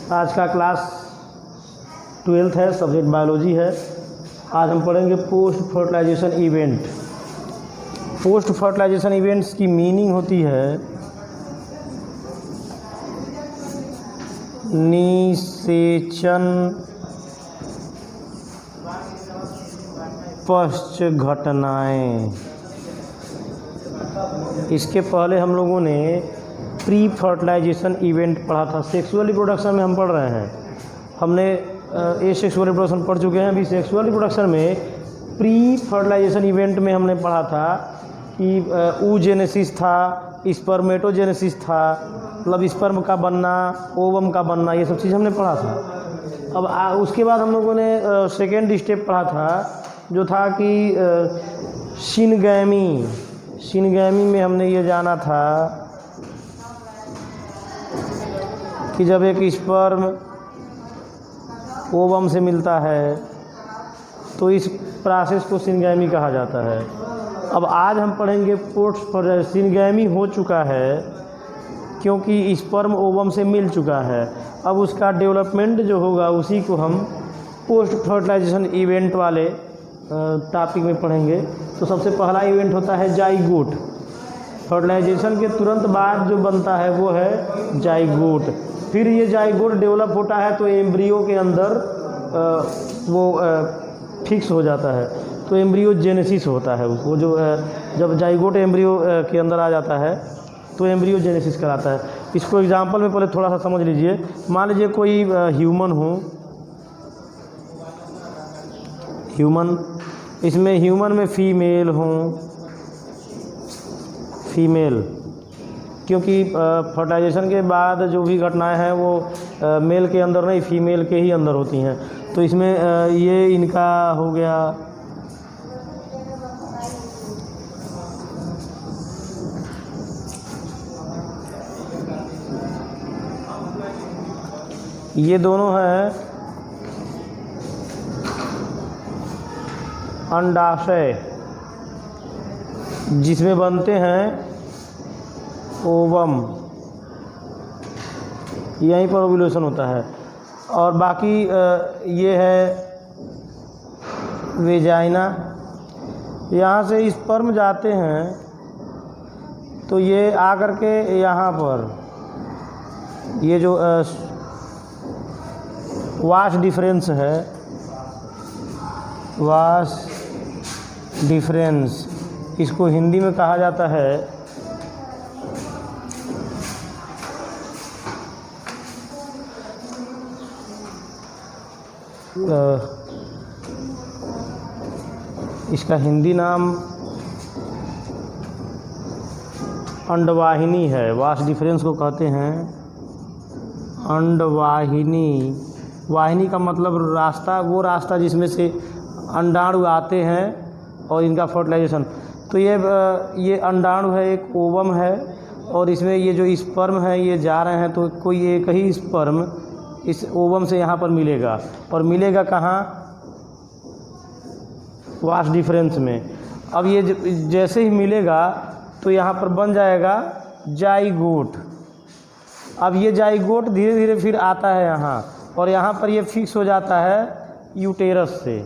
आज का class 12th है, सब्जेक्ट बायोलॉजी है। आज हम पढ़ेंगे post fertilization event. Post fertilization events की मीनिंग होती है निषेचन पश्च घटनाएं। इसके पहले हम लोगों ने प्री फर्टिलाइजेशन इवेंट पढ़ा था। सेक्सुअल रिप्रोडक्शन में हम पढ़ रहे हैं, हमने एसेक्सुअल रिप्रोडक्शन पढ़ चुके हैं। अभी सेक्सुअल रिप्रोडक्शन में प्री फर्टिलाइजेशन इवेंट में हमने पढ़ा था कि oogenesis था, स्पर्मेटोजेनेसिस था, मतलब स्पर्म का बनना, ओवम का बनना, ये सब चीज़ हमने पढ़ा था। अब उसके बाद हम लोगों ने सेकेंड स्टेप पढ़ा था जो था कि सिनगैमी। सिनगैमी में हमने ये जाना था कि जब एक स्पर्म ओवम से मिलता है तो इस प्रोसेस को सिनगैमी कहा जाता है। अब आज हम पढ़ेंगे पोस्ट फर्टिलाइजेशन। सिनगैमी हो चुका है क्योंकि स्पर्म ओवम से मिल चुका है। अब उसका डेवलपमेंट जो होगा उसी को हम पोस्ट फर्टिलाइजेशन इवेंट वाले टॉपिक में पढ़ेंगे। तो सबसे पहला इवेंट होता है जाइगोट। फर्टिलाइजेशन के तुरंत बाद जो बनता है वो है जाइगोट। फिर ये जाइगोट डेवलप होता है तो एम्ब्रियो के अंदर वो फिक्स हो जाता है, तो एम्ब्रियोजेनेसिस होता है। वो जो जब जाइगोट एम्ब्रियो के अंदर आ जाता है तो एम्ब्रियोजेनेसिस कराता है। इसको एग्जांपल में पहले थोड़ा सा समझ लीजिए। मान लीजिए कोई ह्यूमन हो, ह्यूमन, इसमें ह्यूमन में फीमेल हो, फीमेल, क्योंकि फर्टिलाइजेशन के बाद जो भी घटनाएं हैं वो मेल के अंदर नहीं, फीमेल के ही अंदर होती हैं। तो इसमें ये इनका हो गया, ये दोनों हैं अंडाशय जिसमें बनते हैं ओवम, यहीं पर ओव्यूलेशन होता है। और बाकी ये है वेजाइना, यहाँ से स्पर्म जाते हैं तो ये आकर के यहाँ पर ये जो वाश डिफरेंस है, वाश डिफरेंस, इसको हिंदी में कहा जाता है इसका हिंदी नाम अंडवाहिनी है। वाश डिफरेंस को कहते हैं अंडवाहिनी। वाहिनी का मतलब रास्ता, वो रास्ता जिसमें से अंडाणु आते हैं और इनका फर्टिलाइजेशन। तो ये अंडाणु है, एक ओवम है, और इसमें ये जो स्पर्म है ये जा रहे हैं, तो कोई एक ही स्पर्म इस ओवम से यहाँ पर मिलेगा, और मिलेगा कहाँ? वाश डिफरेंस में। अब ये जैसे ही मिलेगा तो यहाँ पर बन जाएगा जाइगोट। अब ये जाइगोट धीरे धीरे फिर आता है यहाँ, और यहाँ पर ये फिक्स हो जाता है यूटेरस से।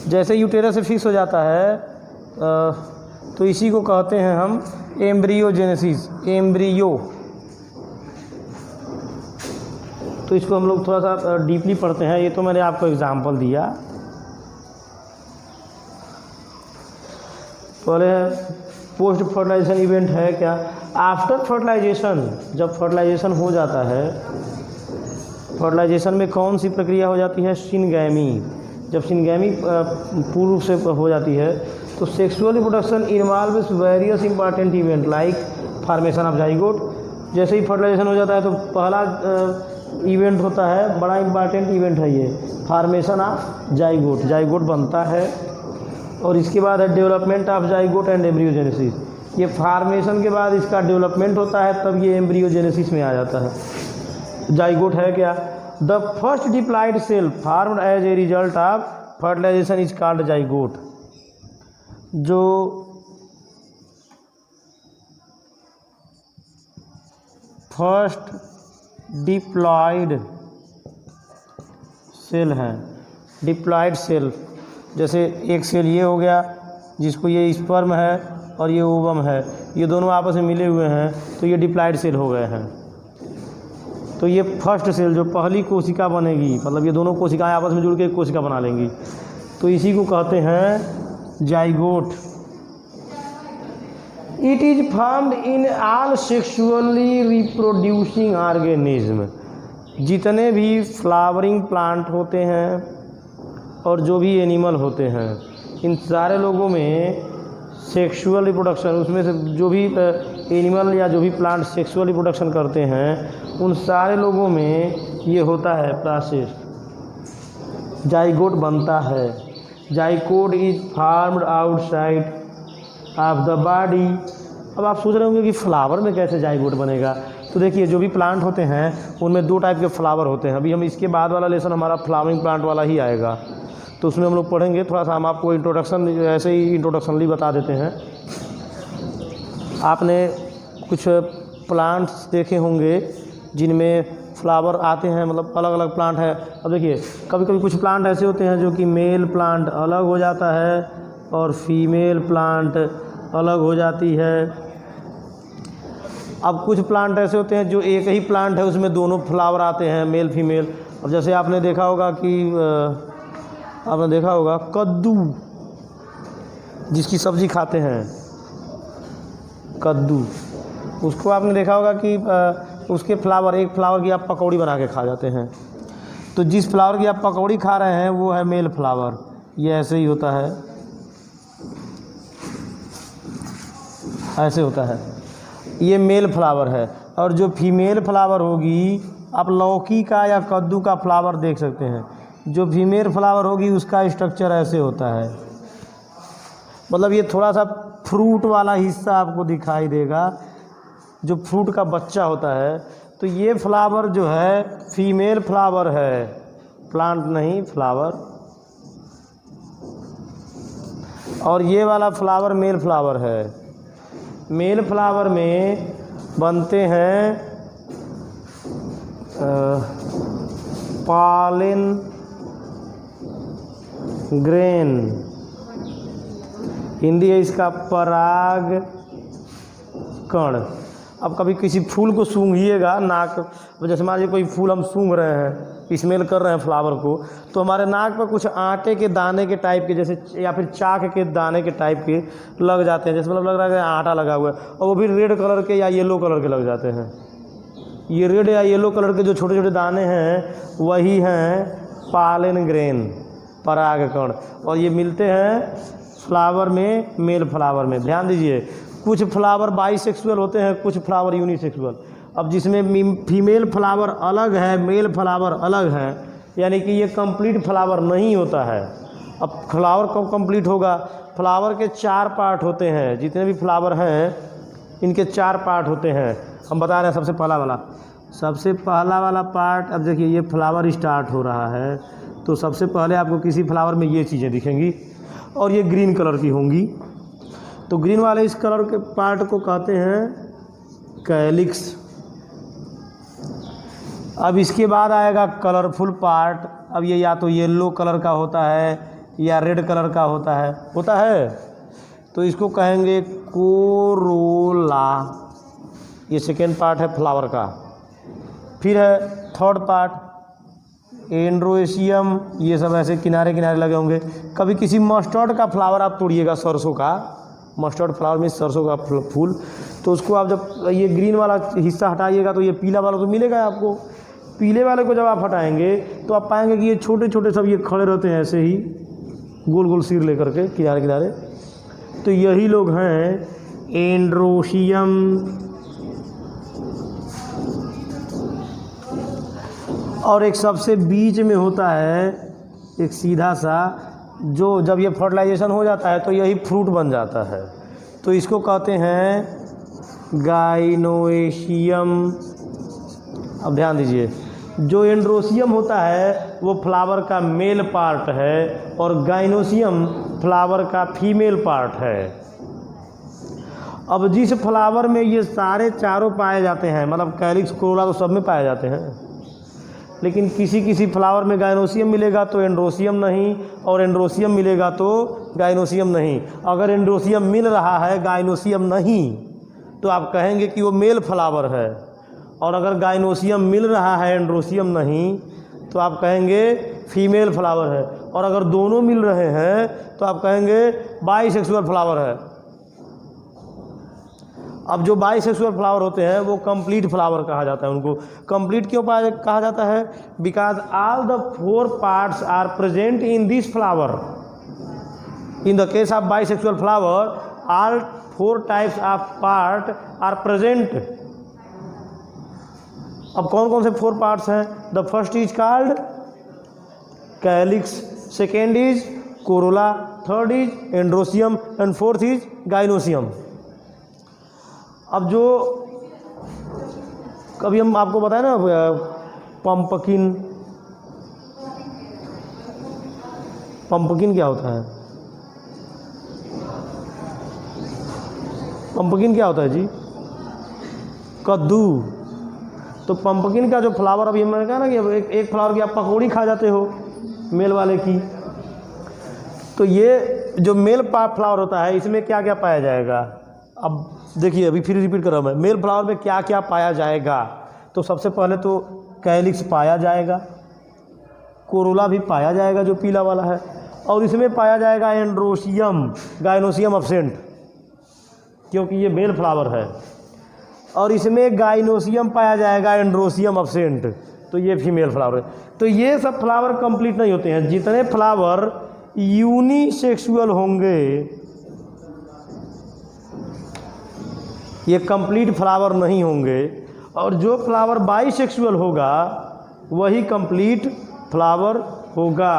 जैसे यूटेरस से फिक्स हो जाता है तो इसी को कहते हैं हम एम्ब्रियोजेनेसिस, एम्ब्रियो। तो इसको हम लोग थोड़ा सा डीपली पढ़ते हैं। ये तो मैंने आपको एग्जांपल दिया। पहले पोस्ट फर्टिलाइजेशन इवेंट है क्या? आफ्टर फर्टिलाइजेशन, जब फर्टिलाइजेशन हो जाता है, फर्टिलाइजेशन में कौन सी प्रक्रिया हो जाती है? सिनगैमी। जब सिनगैमी पूर्ण रूप से हो जाती है तो sexual reproduction involves various important event like formation of zygote. जैसे ही फर्टिलाइजेशन हो जाता है तो पहला इवेंट होता है, बड़ा इंपॉर्टेंट इवेंट है ये, फॉर्मेशन ऑफ जाइगोट। जाइगोट बनता है, और इसके बाद है development of zygote and embryogenesis. ये फॉर्मेशन के बाद इसका डेवलपमेंट होता है, तब ये एम्ब्रियोजेनेसिस में आ जाता है। जाइगोट है क्या? The first diploid cell formed as a result of fertilization is called zygote. जो फर्स्ट डिप्लॉयड सेल हैं। डिप्लॉयड सेल, जैसे एक सेल ये हो गया जिसको ये स्पर्म है और ये ओवम है, ये दोनों आपस में मिले हुए हैं तो ये डिप्लॉयड सेल हो गए हैं। तो ये फर्स्ट सेल जो पहली कोशिका बनेगी, मतलब ये दोनों कोशिकाएं आपस में जुड़ के एक कोशिका बना लेंगी, तो इसी को कहते हैं zygote. It is formed in all sexually reproducing organism. जितने भी फ्लावरिंग प्लांट होते हैं और जो भी एनिमल होते हैं, इन सारे लोगों में सेक्सुअल रिप्रोडक्शन, उसमें से जो भी एनिमल या जो भी प्लांट सेक्सुअल रिप्रोडक्शन करते हैं उन सारे लोगों में ये होता है प्रोसेस, जाइगोट बनता है। Zygote is formed outside of the body. अब आप सोच रहे होंगे कि फ्लावर में कैसे जाइगोट बनेगा, तो देखिए जो भी प्लांट होते हैं उनमें दो टाइप के फ्लावर होते हैं। अभी हम इसके बाद वाला लेसन हमारा फ्लावरिंग प्लांट वाला ही आएगा, तो उसमें हम लोग पढ़ेंगे। थोड़ा सा हम आपको इंट्रोडक्शन ऐसे ही इंट्रोडक्शनली बता देते हैं। आपने कुछ प्लांट्स देखे होंगे जिनमें फ्लावर आते हैं, मतलब अलग अलग प्लांट है। अब देखिए कभी कभी कुछ प्लांट ऐसे होते हैं जो कि मेल प्लांट अलग हो जाता है और फीमेल प्लांट अलग हो जाती है। अब कुछ प्लांट ऐसे होते हैं जो एक ही प्लांट है उसमें दोनों फ्लावर आते हैं, मेल फीमेल। अब जैसे आपने देखा होगा कद्दू, जिसकी सब्ज़ी खाते हैं कद्दू, उसको आपने देखा होगा कि उसके फ्लावर, एक फ्लावर की आप पकौड़ी बना के खा जाते हैं। तो जिस फ्लावर की आप पकौड़ी खा रहे हैं वो है मेल फ्लावर। ये ऐसे ही होता है, ऐसे होता है, ये मेल फ्लावर है। और जो फीमेल फ्लावर होगी, आप लौकी का या कद्दू का फ्लावर देख सकते हैं, जो फीमेल फ्लावर होगी उसका स्ट्रक्चर ऐसे होता है। मतलब ये थोड़ा सा फ्रूट वाला हिस्सा आपको दिखाई देगा, जो फ्रूट का बच्चा होता है। तो ये फ्लावर जो है फीमेल फ्लावर है, प्लांट नहीं फ्लावर। और ये वाला फ्लावर मेल फ्लावर है। मेल फ्लावर में बनते हैं पॉलन ग्रेन, हिंदी है इसका पराग कण। अब कभी किसी फूल को सूंघिएगा, नाक, जैसे मान लीजिए कोई फूल हम सूंघ रहे हैं, स्मेल कर रहे हैं फ्लावर को, तो हमारे नाक पर कुछ आटे के दाने के टाइप के, जैसे या फिर चाक के दाने के टाइप के लग जाते हैं, जैसे मतलब लग रहा है कि आटा लगा हुआ है, और वो भी रेड कलर के या येलो कलर के लग जाते हैं। ये रेड या येलो कलर के जो छोटे छोटे दाने हैं वही हैं पॉलन ग्रेन, परागकण। और ये मिलते हैं फ्लावर में, मेल फ्लावर में। ध्यान दीजिए, कुछ फ्लावर बाइसेक्सुअल होते हैं, कुछ फ्लावर यूनिसेक्सुअल। अब जिसमें फीमेल फ्लावर अलग है, मेल फ्लावर अलग है, यानी कि ये कंप्लीट फ्लावर नहीं होता है। अब फ्लावर कब कंप्लीट होगा? फ्लावर के 4 पार्ट होते हैं, जितने भी फ्लावर हैं इनके 4 पार्ट होते हैं। हम बता रहे हैं सबसे पहला वाला पार्ट। अब देखिए ये फ्लावर स्टार्ट हो रहा है, तो सबसे पहले आपको किसी फ्लावर में ये चीज़ें दिखेंगी और ये ग्रीन कलर की होंगी। तो ग्रीन वाले इस कलर के पार्ट को कहते हैं कैलिक्स। अब इसके बाद आएगा कलरफुल पार्ट। अब ये या तो येलो कलर का होता है या रेड कलर का होता है, तो इसको कहेंगे कोरोला। ये सेकेंड पार्ट है फ्लावर का। फिर है थर्ड पार्ट एंड्रोएशियम, ये सब ऐसे किनारे किनारे लगे होंगे। कभी किसी मस्टर्ड का फ्लावर आप तोड़िएगा, सरसों का, मस्टर्ड फ्लावर में सरसों का फूल, तो उसको आप जब ये ग्रीन वाला हिस्सा हटाइएगा तो ये पीला वाला तो मिलेगा आपको। पीले वाले को जब आप हटाएंगे तो आप पाएंगे कि ये छोटे छोटे सब ये खड़े रहते हैं ऐसे ही गोल गोल सिर लेकर के किनारे किनारे। तो यही लोग हैं एंड्रोशियम। और एक सबसे बीच में होता है एक सीधा सा, जो जब ये फर्टिलाइजेशन हो जाता है तो यही फ्रूट बन जाता है, तो इसको कहते हैं गाइनोएशियम। अब ध्यान दीजिए, जो एंड्रोशियम होता है वो फ्लावर का मेल पार्ट है और गाइनोशियम फ्लावर का फीमेल पार्ट है। अब जिस फ्लावर में ये सारे चारों पाए जाते हैं, मतलब कैलिक्स कोरोला तो सब में पाए जाते हैं, लेकिन किसी किसी फ्लावर में गाइनोसियम मिलेगा तो एंड्रोसियम नहीं, और एंड्रोसियम मिलेगा तो गाइनोसियम नहीं। अगर एंड्रोसियम मिल रहा है गाइनोसियम नहीं तो आप कहेंगे कि वो मेल फ्लावर है, और अगर गाइनोसियम मिल रहा है एंड्रोसियम नहीं तो आप कहेंगे फीमेल फ्लावर है, और अगर दोनों मिल रहे हैं तो आप कहेंगे बाइसेक्सुअल फ्लावर है। अब जो बाइसेक्सुअल फ्लावर होते हैं वो कंप्लीट फ्लावर कहा जाता है। उनको कंप्लीट क्यों कहा जाता है? Because all the 4 parts are present in this flower. In the case of bisexual flower all 4 types of part are present. अब कौन कौन से 4 पार्ट्स हैं? The first is called calyx, second is corolla, third is androecium and fourth is gynoecium. अब जो कभी हम आपको बताए ना पंपकिन, पंपकिन क्या होता है? पंपकिन क्या होता है जी? कद्दू। तो पंपकिन का जो फ्लावर, अभी मैंने कहा ना कि एक फ्लावर की आप पकौड़ी खा जाते हो मेल वाले की, तो ये जो मेल फ्लावर होता है इसमें क्या क्या पाया जाएगा? अब देखिए, अभी फिर रिपीट कर रहा हूँ मैं, मेल फ्लावर में क्या क्या पाया जाएगा। तो सबसे पहले तो कैलिक्स पाया जाएगा, कोरोला भी पाया जाएगा जो पीला वाला है, और इसमें पाया जाएगा एंड्रोसियम, गाइनोसियम एब्सेंट क्योंकि ये मेल फ्लावर है, और इसमें गाइनोसियम पाया जाएगा, एंड्रोसियम एब्सेंट, तो ये फीमेल फ्लावर है। तो ये सब फ्लावर कंप्लीट नहीं होते हैं। जितने फ्लावर यूनिसेक्सुअल होंगे ये कंप्लीट फ्लावर नहीं होंगे, और जो फ्लावर बाइसेक्सुअल होगा वही कंप्लीट फ्लावर होगा।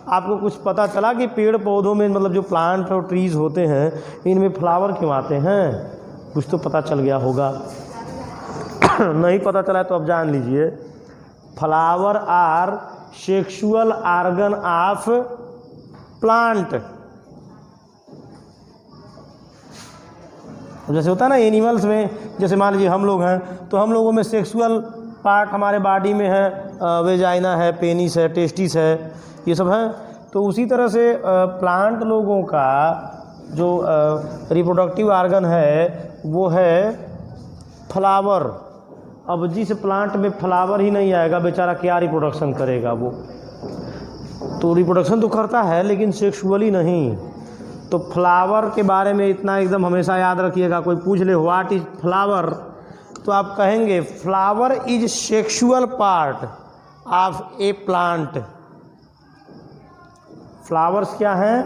आपको कुछ पता चला कि पेड़ पौधों में, मतलब जो प्लांट और ट्रीज़ होते हैं, इनमें फ्लावर क्यों आते हैं? कुछ तो पता चल गया होगा। नहीं पता चला तो अब जान लीजिए। Flower are sexual organ of plant. जैसे होता है ना एनिमल्स में, जैसे मान लीजिए हम लोग हैं तो हम लोगों में सेक्सुअल पार्ट हमारे बॉडी में है, वेजाइना है, पेनिस है, टेस्टिस है, ये सब हैं। तो उसी तरह से प्लांट लोगों का जो रिप्रोडक्टिव ऑर्गन है वो है फ्लावर। अब जिस प्लांट में फ्लावर ही नहीं आएगा बेचारा क्या रिप्रोडक्शन करेगा? वो तो रिप्रोडक्शन तो करता है लेकिन सेक्सुअली नहीं। तो फ्लावर के बारे में इतना एकदम हमेशा याद रखिएगा। कोई पूछ ले व्हाट इज फ्लावर, तो आप कहेंगे flower is sexual part of A plant. Flowers क्या हैं?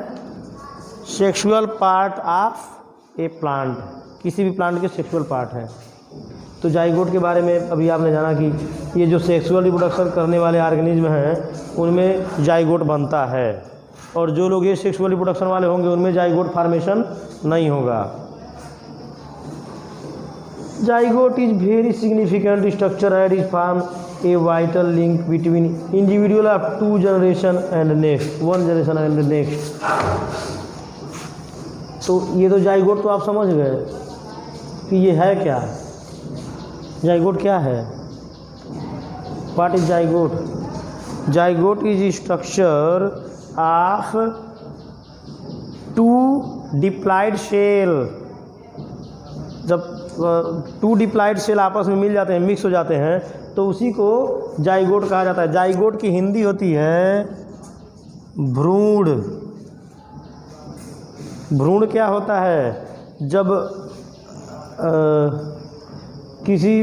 Sexual part of A plant, किसी भी प्लांट के सेक्सुअल पार्ट हैं। तो जाइगोट के बारे में अभी आपने जाना कि ये जो सेक्सुअल रिप्रोडक्शन करने वाले ऑर्गेनिज्म हैं उनमें जाइगोट बनता है, और जो लोग ये सेक्सुअल रिप्रोडक्शन वाले होंगे उनमें जाइगोट फॉर्मेशन नहीं होगा। Zygote is very significant structure and is form a vital link between individual of 2 generation and next 1 generation and next. तो ये तो जाइगोट तो आप समझ गए कि ये है क्या। जाइगोट क्या है? What is zygote? Zygote is structure of 2 diploid cell. जब 2 डिप्लॉयड सेल आपस में मिल जाते हैं, मिक्स हो जाते हैं, तो उसी को जाइगोट कहा जाता है। जाइगोट की हिंदी होती है भ्रूण। भ्रूण क्या होता है? जब किसी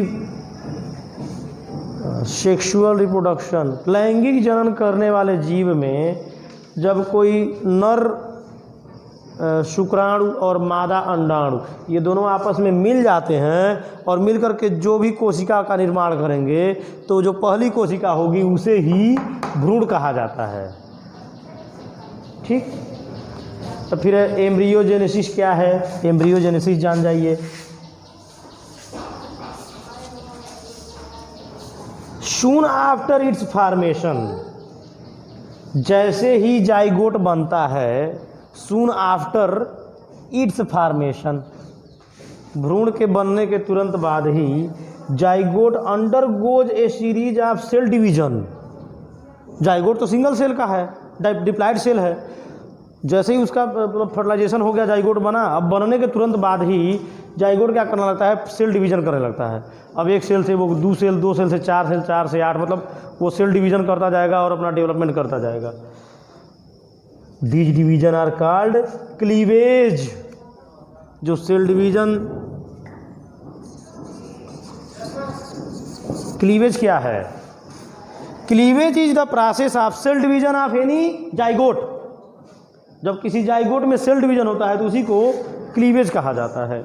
सेक्सुअल रिप्रोडक्शन, लैंगिक जनन करने वाले जीव में जब कोई नर शुक्राणु और मादा अंडाणु ये दोनों आपस में मिल जाते हैं और मिल करके जो भी कोशिका का निर्माण करेंगे, तो जो पहली कोशिका होगी उसे ही भ्रूण कहा जाता है। ठीक, तो फिर एम्ब्रियोजेनेसिस क्या है? एम्ब्रियोजेनेसिस जान जाइए। सून आफ्टर इट्स फॉर्मेशन, जैसे ही जाइगोट बनता है, सून आफ्टर इट्स फॉर्मेशन, भ्रूण के बनने के तुरंत बाद ही zygote undergoes a series of cell division. Zygote तो सिंगल सेल का है, डिप्लॉइड सेल है। जैसे ही उसका फर्टिलाइजेशन हो गया, जाइगोट बना, अब बनने के तुरंत बाद ही जाइगोट क्या करने लगता है, सेल डिवीजन करने लगता है। अब एक सेल से वो दो सेल से चार सेल, चार से आठ, मतलब वो सेल डिवीजन करता जाएगा और अपना डेवलपमेंट करता जाएगा। These division are called cleavage. जो सेल डिवीजन, क्लीवेज क्या है? Cleavage is the process of cell division of any zygote. जब किसी जाइगोट में सेल डिवीजन होता है तो उसी को क्लीवेज कहा जाता है।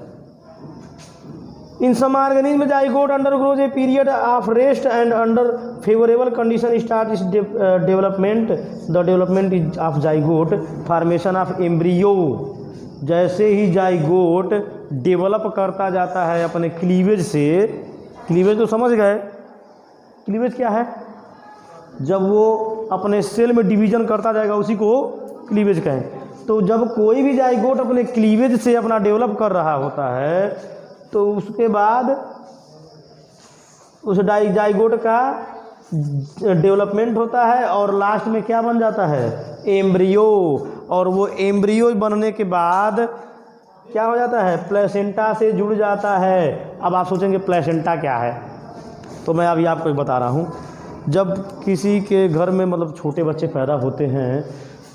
In some organism zygote undergoes a period of rest and under favourable condition start its development. The development is of zygote formation of embryo. जैसे ही जाइगोट डेवलप करता जाता है अपने क्लीवेज से, क्लीवेज तो समझ गए, क्लीवेज क्या है? जब वो अपने सेल में डिवीजन करता जाएगा उसी को क्लीवेज कहें। तो जब कोई भी जाइगोट अपने क्लीवेज से अपना डेवलप कर रहा होता है तो उसके बाद उस जाइगोट का डेवलपमेंट होता है और लास्ट में क्या बन जाता है, एम्ब्रियो। और वो एम्ब्रियो बनने के बाद क्या हो जाता है, प्लेसेंटा से जुड़ जाता है। अब आप सोचेंगे प्लेसेंटा क्या है, तो मैं अभी आपको बता रहा हूँ। जब किसी के घर में मतलब छोटे बच्चे पैदा होते हैं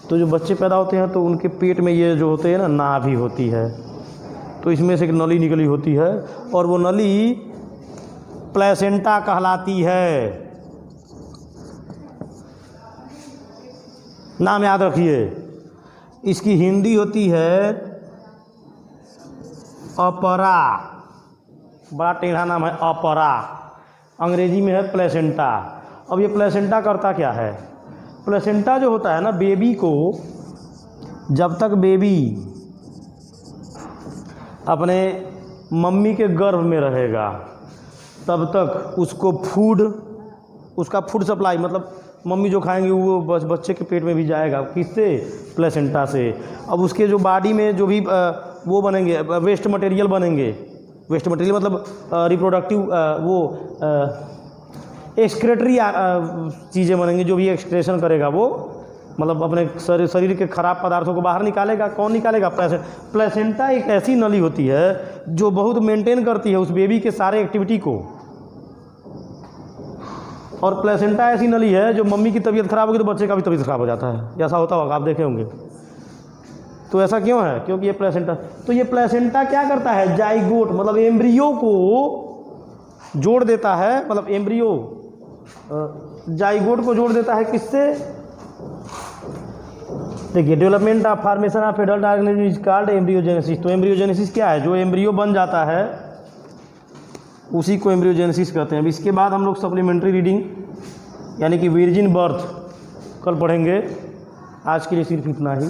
तो जो बच्चे पैदा होते हैं तो उनके पेट में ये जो होते हैं ना, नाभि होती है, तो इसमें से एक नली निकली होती है और वो नली प्लेसेंटा कहलाती है। नाम याद रखिए, इसकी हिंदी होती है अपरा, बड़ा टेढ़ा नाम है अपरा, अंग्रेजी में है प्लेसेंटा। अब ये प्लेसेंटा करता क्या है? प्लेसेंटा जो होता है ना, बेबी को जब तक बेबी अपने मम्मी के गर्भ में रहेगा तब तक उसको उसका फूड सप्लाई, मतलब मम्मी जो खाएंगे वो बच्चे के पेट में भी जाएगा। किससे? प्लेसेंटा से। अब उसके जो बॉडी में जो भी वो बनेंगे, वेस्ट मटेरियल बनेंगे, वेस्ट मटेरियल मतलब रिप्रोडक्टिव एक्सक्रेटरी चीज़ें बनेंगी, जो भी एक्सक्रेशन करेगा वो मतलब अपने शरीर के खराब पदार्थों को बाहर निकालेगा। कौन निकालेगा? प्लेसेंटा एक ऐसी नली होती है जो बहुत मेंटेन करती है उस बेबी के सारे एक्टिविटी को। और प्लेसेंटा ऐसी नली है जो मम्मी की तबीयत खराब होगी तो बच्चे का भी तबीयत खराब हो जाता है, ऐसा होता होगा, आप देखे होंगे। तो ऐसा क्यों है? क्योंकि ये प्लेसेंटा, तो ये प्लेसेंटा क्या करता है, जाइगोट मतलब एम्ब्रियो को जोड़ देता है, मतलब एम्ब्रियो जाइगोट को जोड़ देता है किससे? देखिए, development of formation of adult organism is called embryogenesis. तो एम्ब्रियोजेनेसिस क्या है? जो एम्ब्रियो बन जाता है उसी को एम्ब्रियोजेनेसिस कहते हैं। अब इसके बाद हम लोग सप्लीमेंट्री रीडिंग यानी कि वर्जिन बर्थ कल पढ़ेंगे। आज के लिए सिर्फ इतना ही।